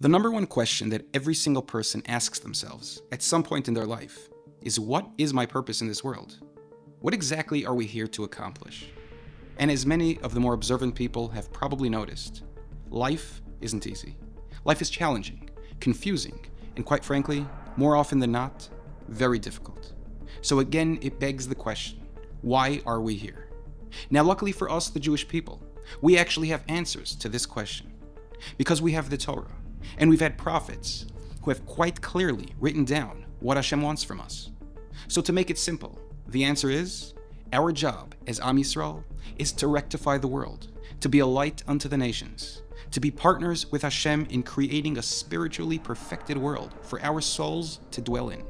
The number one question that every single person asks themselves at some point in their life is, what is my purpose in this world? What exactly are we here to accomplish? And as many of the more observant people have probably noticed, life isn't easy. Life is challenging, confusing, and quite frankly, more often than not, very difficult. So again, it begs the question, why are we here? Now, luckily for us, the Jewish people, we actually have answers to this question. Because we have the Torah, and we've had prophets who have quite clearly written down what Hashem wants from us. So to make it simple, the answer is, our job as Am Yisrael is to rectify the world, to be a light unto the nations, to be partners with Hashem in creating a spiritually perfected world for our souls to dwell in,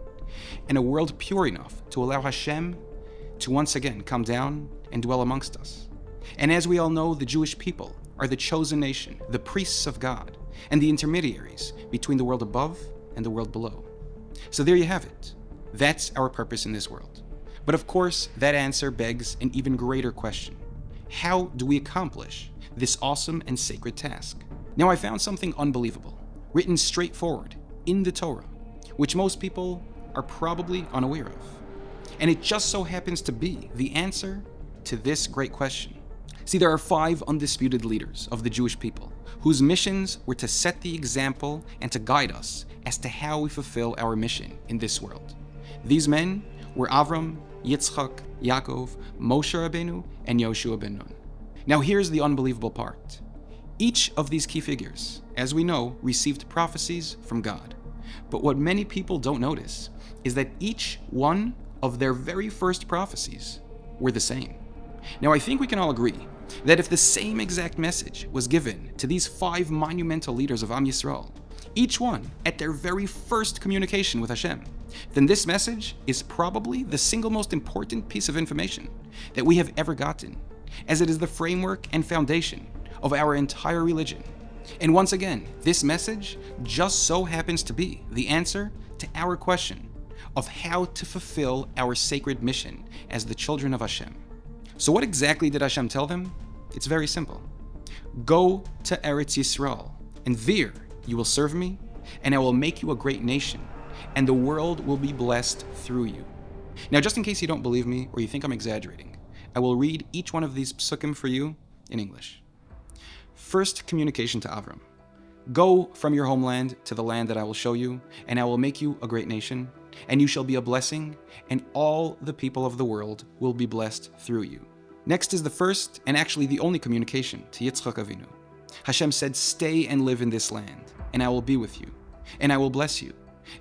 and a world pure enough to allow Hashem to once again come down and dwell amongst us. And as we all know, the Jewish people are the chosen nation, the priests of God, and the intermediaries between the world above and the world below. So there you have it. That's our purpose in this world. But of course, that answer begs an even greater question. How do we accomplish this awesome and sacred task? Now, I found something unbelievable, written straightforward in the Torah, which most people are probably unaware of. And it just so happens to be the answer to this great question. See, there are 5 undisputed leaders of the Jewish people whose missions were to set the example and to guide us as to how we fulfill our mission in this world. These men were Avram, Yitzchak, Yaakov, Moshe Rabbeinu, and Yoshua ben Nun. Now here's the unbelievable part. Each of these key figures, as we know, received prophecies from God. But what many people don't notice is that each one of their very first prophecies were the same. Now I think we can all agree that if the same exact message was given to these 5 monumental leaders of Am Yisrael, each one at their very first communication with Hashem, then this message is probably the single most important piece of information that we have ever gotten, as it is the framework and foundation of our entire religion. And once again, this message just so happens to be the answer to our question of how to fulfill our sacred mission as the children of Hashem. So what exactly did Hashem tell them? It's very simple. Go to Eretz Yisrael, and there you will serve me, and I will make you a great nation, and the world will be blessed through you. Now, just in case you don't believe me or you think I'm exaggerating, I will read each one of these psukim for you in English. First communication to Avram. Go from your homeland to the land that I will show you, and I will make you a great nation, and you shall be a blessing, and all the people of the world will be blessed through you. Next is the first, and actually the only communication to Yitzchak Avinu. Hashem said, stay and live in this land, and I will be with you, and I will bless you,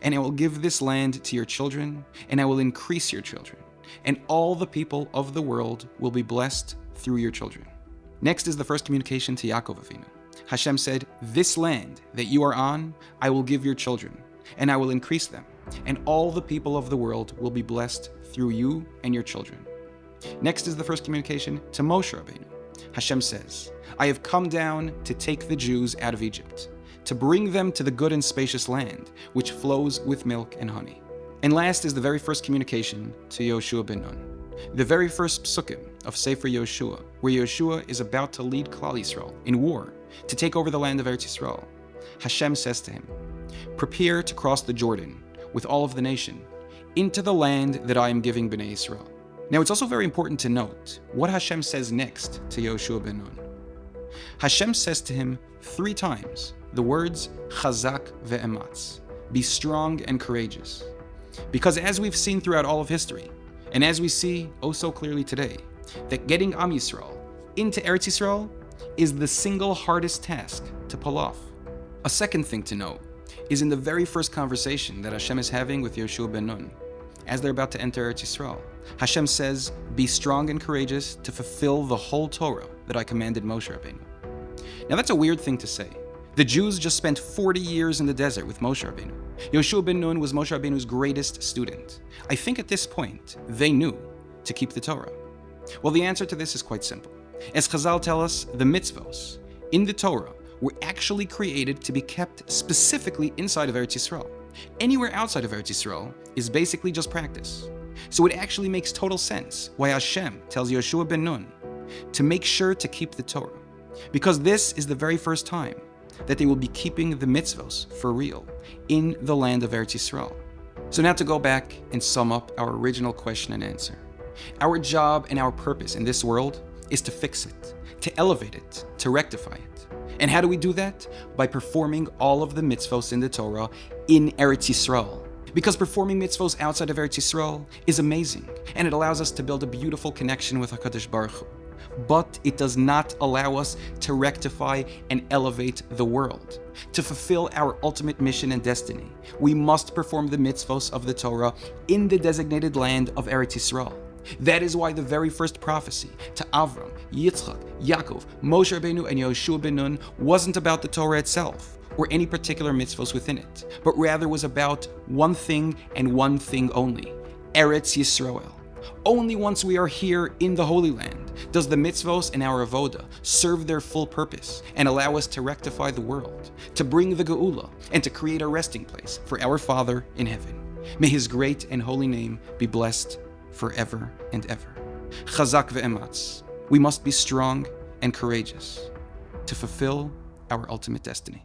and I will give this land to your children, and I will increase your children, and all the people of the world will be blessed through your children. Next is the first communication to Yaakov Avinu. Hashem said, this land that you are on, I will give your children, and I will increase them, and all the people of the world will be blessed through you and your children. Next is the first communication to Moshe Rabbeinu. Hashem says, I have come down to take the Jews out of Egypt, to bring them to the good and spacious land, which flows with milk and honey. And last is the very first communication to Yoshua ben Nun, the very first psukim of Sefer Yoshua, where Yoshua is about to lead Klal Yisroel in war to take over the land of Eretz Yisrael. Hashem says to him, prepare to cross the Jordan with all of the nation into the land that I am giving Bnei Yisrael. Now, it's also very important to note what Hashem says next to Yoshua ben Nun. Hashem says to him 3 times the words chazak ve'ematz, be strong and courageous. Because as we've seen throughout all of history, and as we see oh so clearly today, that getting Am Yisrael into Eretz Yisrael is the single hardest task to pull off. A second thing to note is in the very first conversation that Hashem is having with Yoshua ben Nun, as they're about to enter Eretz Yisrael. Hashem says, be strong and courageous to fulfill the whole Torah that I commanded Moshe Rabbeinu. Now that's a weird thing to say. The Jews just spent 40 years in the desert with Moshe Rabbeinu. Yoshua ben Nun was Moshe Rabbeinu's greatest student. I think at this point, they knew to keep the Torah. Well, the answer to this is quite simple. As Chazal tell us, the mitzvos in the Torah were actually created to be kept specifically inside of Eretz Yisrael. Anywhere outside of Eretz Yisrael is basically just practice. So it actually makes total sense why Hashem tells Yoshua ben Nun to make sure to keep the Torah, because this is the very first time that they will be keeping the mitzvos for real in the land of Eretz Yisrael. So now to go back and sum up our original question and answer. Our job and our purpose in this world is to fix it, to elevate it, to rectify it. And how do we do that? By performing all of the mitzvos in the Torah in Eretz Yisrael. Because performing mitzvos outside of Eretz Yisrael is amazing, and it allows us to build a beautiful connection with HaKadosh Baruch Hu. But it does not allow us to rectify and elevate the world. To fulfill our ultimate mission and destiny, we must perform the mitzvos of the Torah in the designated land of Eretz Yisrael. That is why the very first prophecy to Avram, Yitzchak, Yaakov, Moshe Rabbeinu, and Yoshua ben Nun wasn't about the Torah itself or any particular mitzvos within it, but rather was about one thing and one thing only: Eretz Yisroel. Only once we are here in the Holy Land does the mitzvos and our avoda serve their full purpose and allow us to rectify the world, to bring the geula, and to create a resting place for our Father in heaven. May His great and holy name be blessed forever and ever. Chazak ve'ematz. We must be strong and courageous to fulfill our ultimate destiny.